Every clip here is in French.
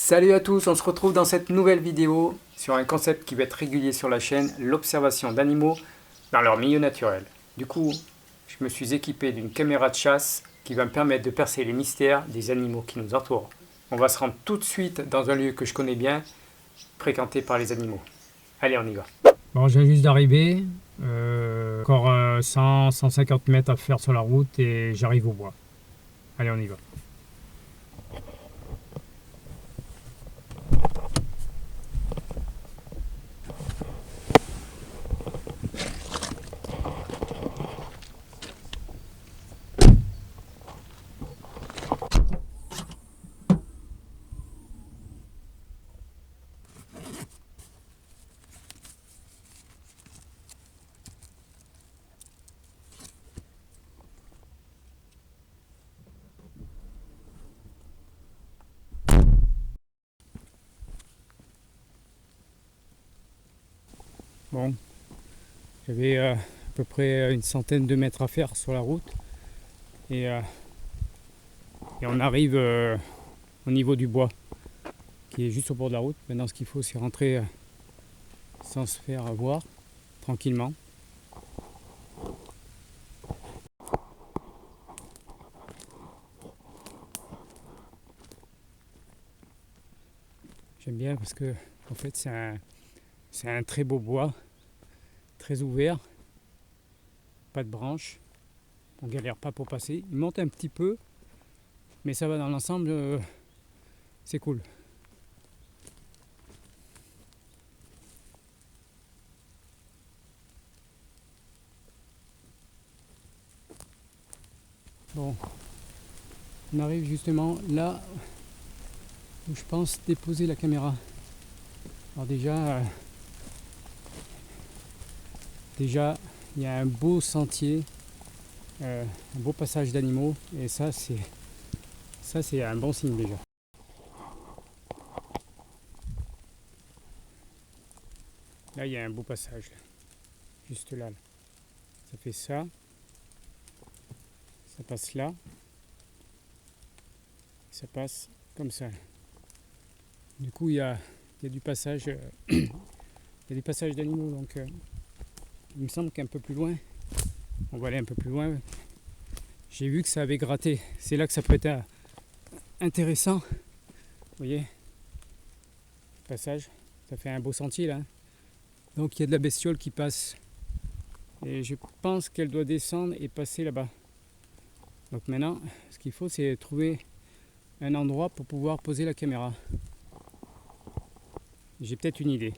Salut à tous, on se retrouve dans cette nouvelle vidéo sur un concept qui va être régulier sur la chaîne, l'observation d'animaux dans leur milieu naturel. Du coup, je me suis équipé d'une caméra de chasse qui va me permettre de percer les mystères des animaux qui nous entourent. On va se rendre tout de suite dans un lieu que je connais bien, fréquenté par les animaux. Allez, on y va. Bon, je viens juste d'arriver, encore 100-150 mètres à faire sur la route et j'arrive au bois. Allez, on y va. Bon, j'avais à peu près une centaine de mètres à faire sur la route et on arrive au niveau du bois qui est juste au bord de la route. Maintenant, ce qu'il faut, c'est rentrer sans se faire voir, tranquillement. J'aime bien parce que en fait c'est un très beau bois, très ouvert, pas de branches, on galère pas pour passer. Il monte un petit peu, mais ça va dans l'ensemble, c'est cool. Bon, on arrive justement là où je pense déposer la caméra. Alors déjà il y a un beau sentier, un beau passage d'animaux et ça c'est un bon signe déjà. Là il y a un beau passage, là, juste là. Ça fait ça passe là, ça passe comme ça. Du coup il y a du passage, il y a du passage d'animaux, donc il me semble qu'un peu plus loin, on va aller un peu plus loin. J'ai vu que ça avait gratté, c'est là que ça peut être intéressant. Vous voyez, passage, ça fait un beau sentier là. Donc il y a de la bestiole qui passe et je pense qu'elle doit descendre et passer là-bas. Donc maintenant, ce qu'il faut, c'est trouver un endroit pour pouvoir poser la caméra. J'ai peut-être une idée.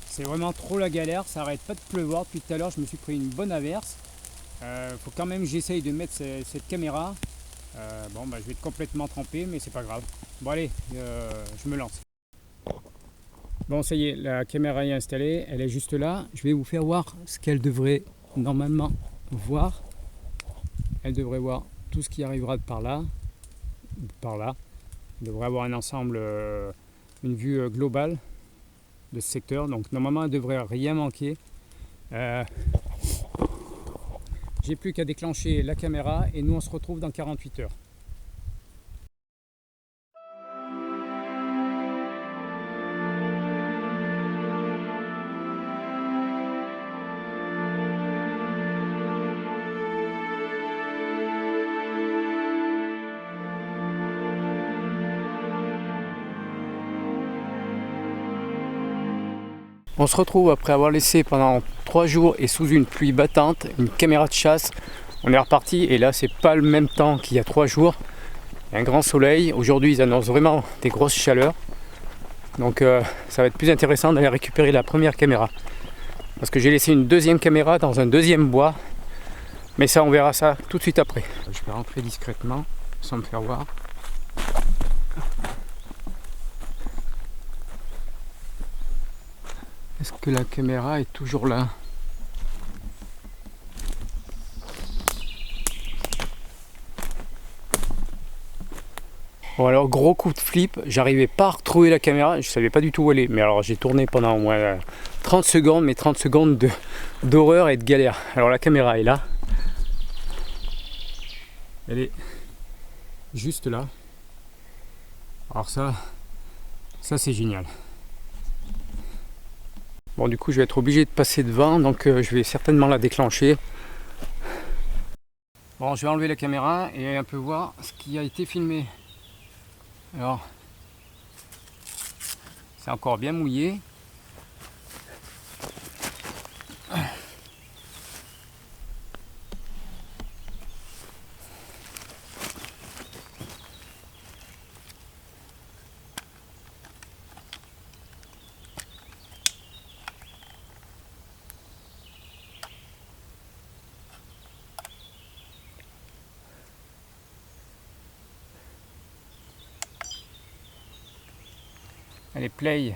C'est vraiment trop la galère, ça arrête pas de pleuvoir. Depuis tout à l'heure, je me suis pris une bonne averse. Faut quand même que j'essaye de mettre cette caméra. Bon, je vais être complètement trempé, mais c'est pas grave. Bon allez, je me lance. Bon, ça y est, la caméra est installée, elle est juste là. Je vais vous faire voir ce qu'elle devrait normalement voir. Elle devrait voir tout ce qui arrivera de par là, par là. Elle devrait avoir un ensemble, une vue globale de ce secteur. Donc normalement, elle ne devrait rien manquer. J'ai plus qu'à déclencher la caméra et nous on se retrouve dans 48 heures. On se retrouve après avoir laissé pendant 3 jours et sous une pluie battante une caméra de chasse. On est reparti et là c'est pas le même temps qu'il y a 3 jours. Il y a un grand soleil. Aujourd'hui ils annoncent vraiment des grosses chaleurs. Donc ça va être plus intéressant d'aller récupérer la première caméra. Parce que j'ai laissé une deuxième caméra dans un deuxième bois. Mais ça on verra ça tout de suite après. Je vais rentrer discrètement sans me faire voir. Est-ce que la caméra est toujours là? Bon alors gros coup de flip, j'arrivais pas à retrouver la caméra, je savais pas du tout où elle est. Mais alors j'ai tourné pendant au moins 30 secondes, mais 30 secondes d'horreur et de galère. Alors la caméra est là. Elle est juste là. Alors ça c'est génial. Bon, du coup, je vais être obligé de passer devant, donc je vais certainement la déclencher. Bon, je vais enlever la caméra et un peu voir ce qui a été filmé. Alors, c'est encore bien mouillé. Allez, play.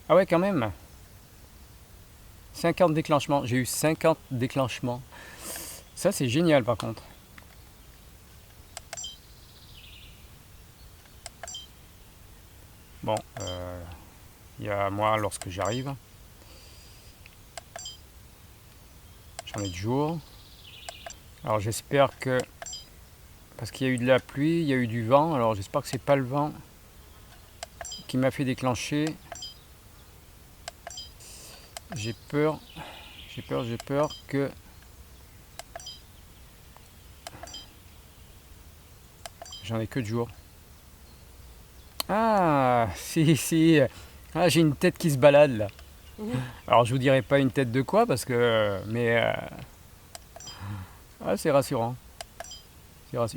Ah ouais, quand même. 50 déclenchements. J'ai eu 50 déclenchements. Ça, c'est génial par contre. Bon, il y a moi lorsque j'arrive. J'en ai du jour. Alors j'espère que... Parce qu'il y a eu de la pluie, il y a eu du vent. Alors j'espère que c'est pas le vent qui m'a fait déclencher. J'ai peur que... J'en ai que de jour. Ah, si. Ah, j'ai une tête qui se balade là. Alors je vous dirai pas une tête de quoi parce que... Mais... Ah, c'est rassurant.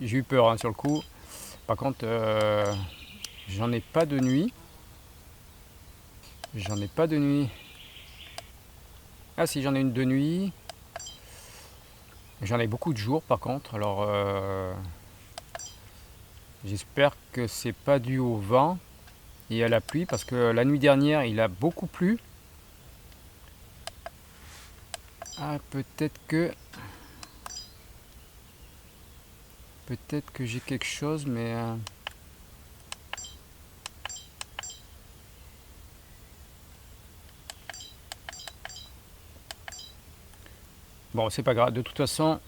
J'ai eu peur hein, sur le coup. Par contre, j'en ai pas de nuit. Ah si, j'en ai une de nuit. J'en ai beaucoup de jours par contre. Alors j'espère que c'est pas dû au vent et à la pluie parce que la nuit dernière il a beaucoup plu. Ah, peut-être que j'ai quelque chose, mais bon, c'est pas grave. De toute façon,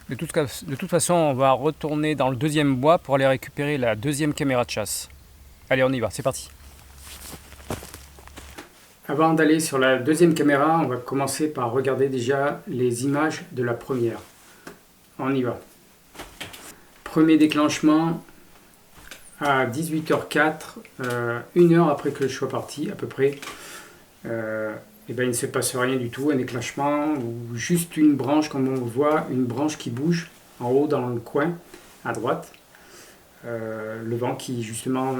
de toute façon, on va retourner dans le deuxième bois pour aller récupérer la deuxième caméra de chasse. Allez, on y va, c'est parti. Avant d'aller sur la deuxième caméra, on va commencer par regarder déjà les images de la première. On y va. Premier déclenchement à 18h04, une heure après que je sois parti à peu près. Et ben, il ne se passe rien du tout, un déclenchement ou juste une branche, comme on voit, une branche qui bouge en haut dans le coin à droite. Le vent qui justement,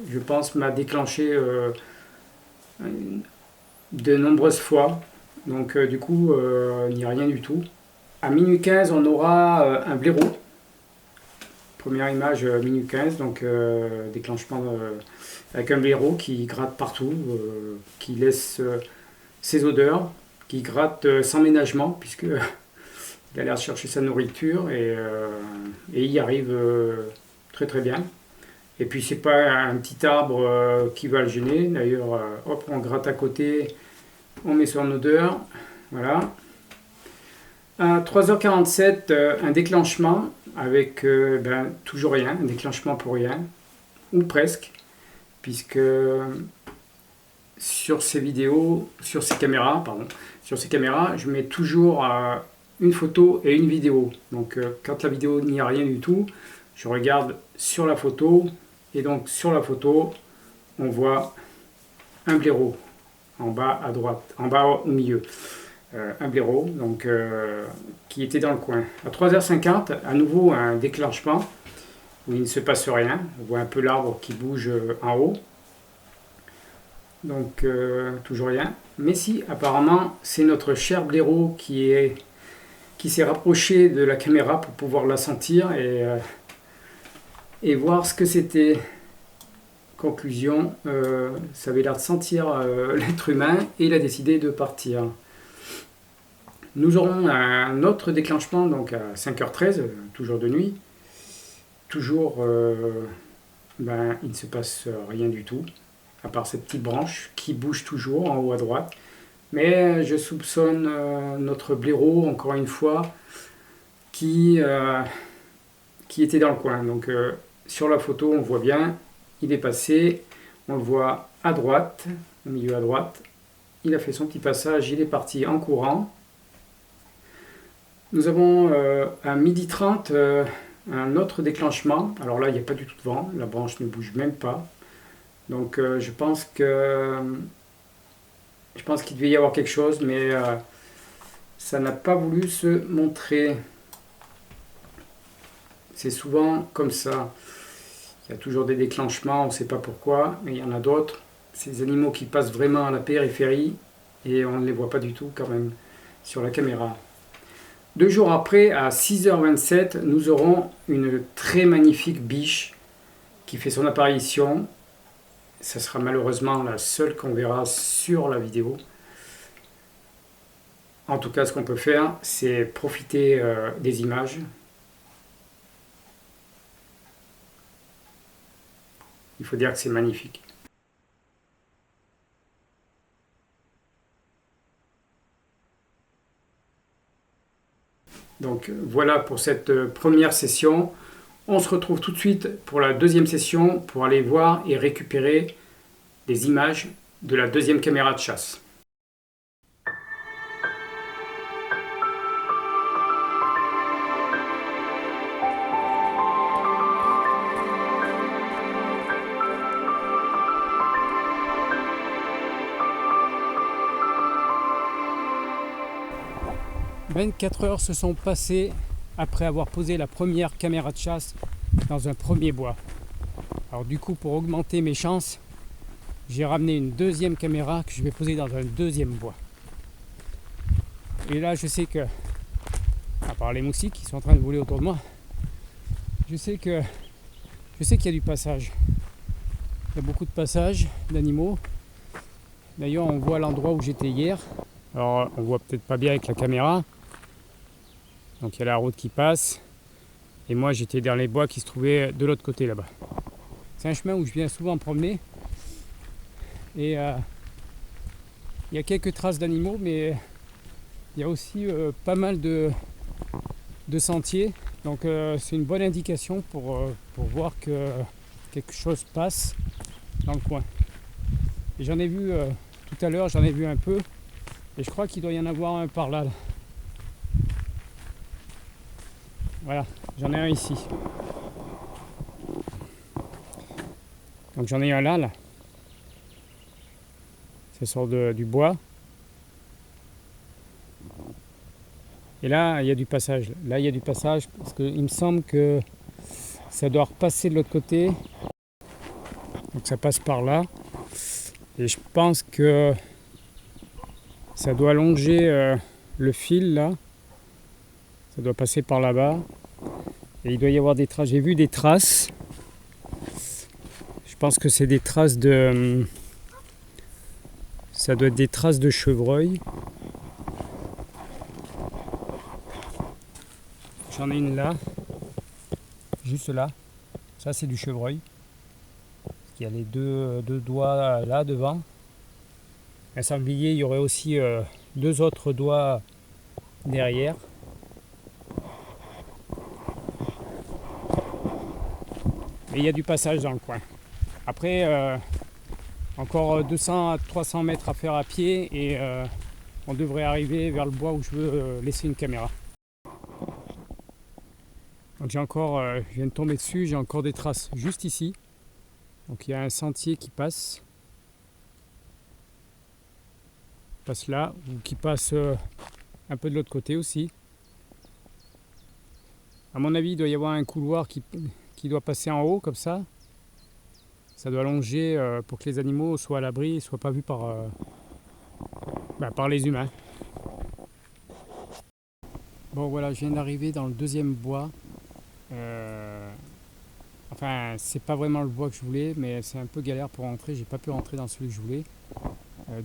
je pense, m'a déclenché de nombreuses fois. Donc du coup, il n'y a rien du tout. À minuit 15, on aura un blaireau. Première image, minuit 15, donc déclenchement avec un blaireau qui gratte partout, qui laisse ses odeurs, qui gratte sans ménagement, puisque il a l'air de chercher sa nourriture et il y arrive très très bien. Et puis c'est pas un petit arbre qui va le gêner, d'ailleurs, hop, on gratte à côté, on met son odeur, voilà. À 3h47, un déclenchement avec toujours rien, un déclenchement pour rien, ou presque, puisque sur ces caméras, je mets toujours une photo et une vidéo. Donc quand la vidéo n'y a rien du tout, je regarde sur la photo, et donc sur la photo, on voit un blaireau en bas à droite, en bas au milieu. Un blaireau donc, qui était dans le coin. À 3h50, à nouveau un déclenchement où il ne se passe rien. On voit un peu l'arbre qui bouge en haut. Donc toujours rien. Mais si, apparemment, c'est notre cher blaireau qui s'est rapproché de la caméra pour pouvoir la sentir et voir ce que c'était. Conclusion, ça avait l'air de sentir l'être humain et il a décidé de partir. Nous aurons un autre déclenchement donc à 5h13, toujours de nuit, toujours ben, il ne se passe rien du tout, à part cette petite branche qui bouge toujours en haut à droite. Mais je soupçonne notre blaireau, encore une fois, qui était dans le coin. Donc sur la photo, on voit bien, il est passé, on le voit à droite, au milieu à droite. Il a fait son petit passage, il est parti en courant. Nous avons à 12h30 un autre déclenchement. Alors là, il n'y a pas du tout de vent, la branche ne bouge même pas. Donc je pense qu'il devait y avoir quelque chose, mais ça n'a pas voulu se montrer. C'est souvent comme ça. Il y a toujours des déclenchements, on ne sait pas pourquoi, mais il y en a d'autres. Ces animaux qui passent vraiment à la périphérie et on ne les voit pas du tout quand même sur la caméra. 2 jours après, à 6h27, nous aurons une très magnifique biche qui fait son apparition. Ça sera malheureusement la seule qu'on verra sur la vidéo. En tout cas, ce qu'on peut faire, c'est profiter des images. Il faut dire que c'est magnifique. Donc voilà pour cette première session. On se retrouve tout de suite pour la deuxième session pour aller voir et récupérer les images de la deuxième caméra de chasse. « 24 heures se sont passées après avoir posé la première caméra de chasse dans un premier bois. Alors du coup, pour augmenter mes chances, j'ai ramené une deuxième caméra que je vais poser dans un deuxième bois. Et là, je sais que, à part les moustiques qui sont en train de voler autour de moi, je sais qu'il y a du passage. Il y a beaucoup de passages d'animaux. D'ailleurs, on voit l'endroit où j'étais hier. Alors, on voit peut-être pas bien avec la caméra. Donc, il y a la route qui passe. Et moi, j'étais dans les bois qui se trouvaient de l'autre côté là-bas. C'est un chemin où je viens souvent promener. Et il y a quelques traces d'animaux, mais il y a aussi pas mal de sentiers. Donc, c'est une bonne indication pour voir que quelque chose passe dans le coin. Et j'en ai vu tout à l'heure, j'en ai vu un peu. Et je crois qu'il doit y en avoir un par là. Voilà, j'en ai un ici. Donc j'en ai un là. Ça sort du bois. Et là, il y a du passage. Là, il y a du passage parce qu'il me semble que ça doit repasser de l'autre côté. Donc ça passe par là. Et je pense que ça doit longer le fil là. Ça doit passer par là-bas. Et il doit y avoir des traces. J'ai vu des traces. Je pense que c'est des traces de... Ça doit être des traces de chevreuil. J'en ai une là. Juste là. Ça c'est du chevreuil. Il y a les deux doigts là devant. Un sanglier, il y aurait aussi 2 autres doigts derrière. Et il y a du passage dans le coin. Après, encore 200 à 300 mètres à faire à pied et on devrait arriver vers le bois où je veux laisser une caméra. Donc je viens de tomber dessus, j'ai encore des traces juste ici. Donc il y a un sentier qui passe là, ou qui passe un peu de l'autre côté aussi. À mon avis, il doit y avoir un couloir qui doit passer en haut comme ça. Ça doit longer pour que les animaux soient à l'abri et ne soient pas vus par les humains. Bon voilà, je viens d'arriver dans le deuxième bois. Enfin, c'est pas vraiment le bois que je voulais, mais c'est un peu galère pour rentrer. J'ai pas pu rentrer dans celui que je voulais.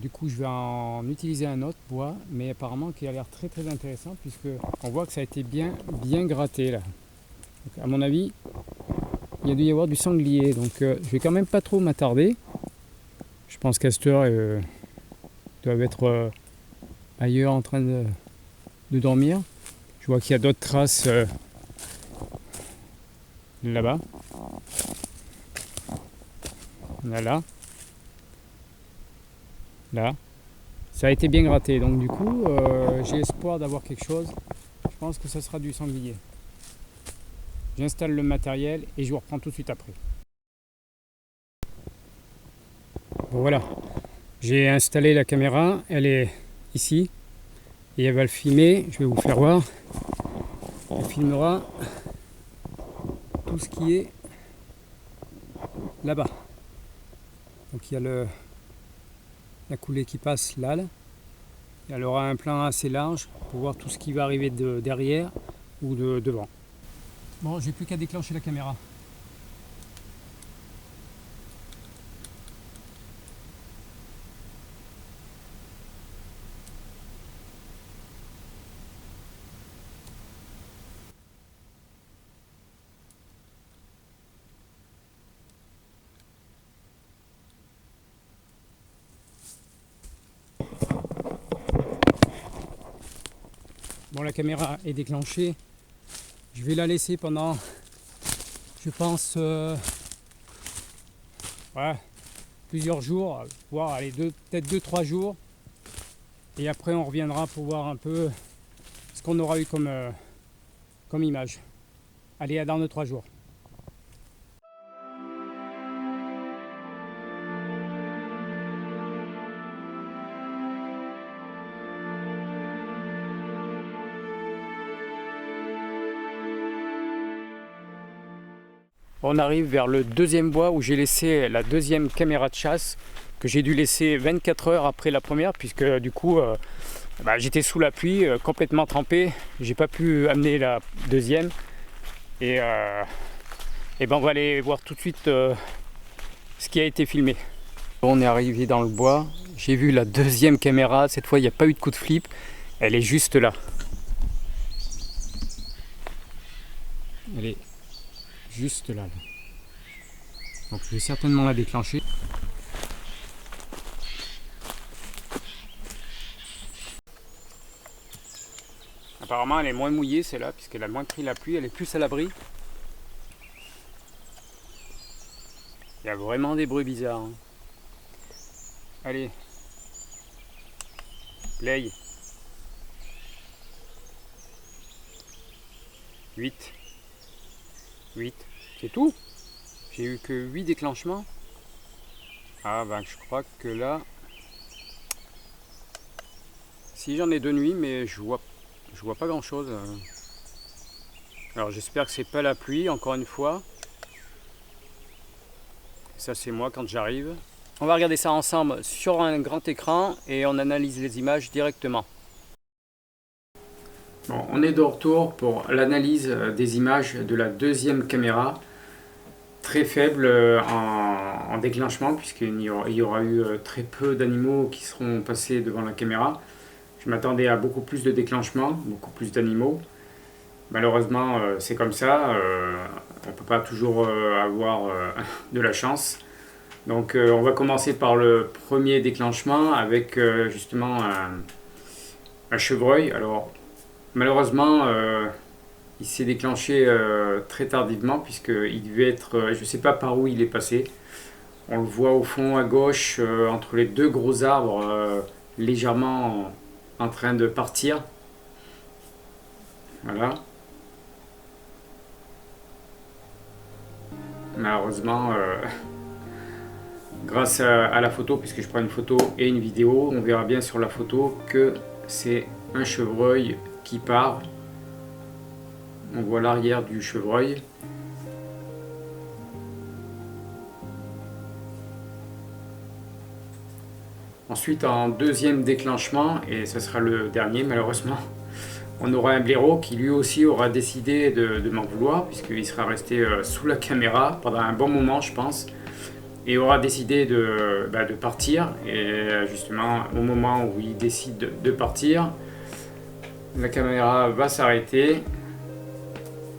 Du coup, je vais en utiliser un autre bois, mais apparemment qui a l'air très très intéressant puisque on voit que ça a été bien gratté là. Donc, à mon avis, il y a dû y avoir du sanglier. Donc je vais quand même pas trop m'attarder. Je pense qu'à cette heure, ils doivent être ailleurs en train de dormir. Je vois qu'il y a d'autres traces là-bas. Là. Là. Ça a été bien gratté. Donc du coup, j'ai espoir d'avoir quelque chose. Je pense que ce sera du sanglier. J'installe le matériel et je vous reprends tout de suite après. Bon voilà, j'ai installé la caméra, elle est ici et elle va le filmer, je vais vous faire voir. Elle filmera tout ce qui est là-bas. Donc il y a la coulée qui passe là. Elle aura un plan assez large pour voir tout ce qui va arriver de derrière ou de devant. Bon, j'ai plus qu'à déclencher la caméra. Bon, la caméra est déclenchée. Je vais la laisser pendant, je pense, plusieurs jours, voire allez, peut-être 2-3 jours. Et après, on reviendra pour voir un peu ce qu'on aura eu comme image. Allez, à dans 2-3 jours. On arrive vers le deuxième bois où j'ai laissé la deuxième caméra de chasse que j'ai dû laisser 24 heures après la première puisque du coup j'étais sous la pluie, complètement trempé. J'ai pas pu amener la deuxième et on va aller voir tout de suite ce qui a été filmé. On est arrivé dans le bois, j'ai vu la deuxième caméra, cette fois il n'y a pas eu de coup de flip, elle est juste là. Elle est juste là. Donc je vais certainement la déclencher. Apparemment elle est moins mouillée celle-là puisqu'elle a moins pris la pluie, elle est plus à l'abri. Il y a vraiment des bruits bizarres. Hein. Allez. Play. 8. C'est tout. J'ai eu que 8 déclenchements. Ah ben je crois que là... Si j'en ai de nuit mais je vois pas grand chose. Alors j'espère que c'est pas la pluie encore une fois. Ça c'est moi quand j'arrive. On va regarder ça ensemble sur un grand écran et on analyse les images directement. Bon, on est de retour pour l'analyse des images de la deuxième caméra. Très faible en déclenchement puisqu'il y aura eu très peu d'animaux qui seront passés devant la caméra. Je m'attendais à beaucoup plus de déclenchements, beaucoup plus d'animaux. Malheureusement c'est comme ça, on ne peut pas toujours avoir de la chance. Donc on va commencer par le premier déclenchement avec justement un chevreuil. Alors malheureusement il s'est déclenché très tardivement puisqu'il devait être, je ne sais pas par où il est passé. On le voit au fond à gauche entre les deux gros arbres légèrement en train de partir. Voilà. Malheureusement, grâce à la photo, puisque je prends une photo et une vidéo, on verra bien sur la photo que c'est un chevreuil qui part. On voit l'arrière du chevreuil. Ensuite, en deuxième déclenchement, et ce sera le dernier malheureusement, on aura un blaireau qui lui aussi aura décidé de m'en vouloir, puisqu'il sera resté sous la caméra pendant un bon moment je pense, et aura décidé de partir. Et justement au moment où il décide de partir, la caméra va s'arrêter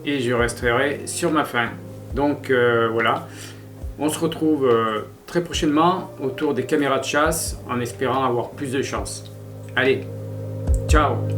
et je resterai sur ma faim. Donc voilà, on se retrouve très prochainement autour des caméras de chasse en espérant avoir plus de chance. Allez, ciao!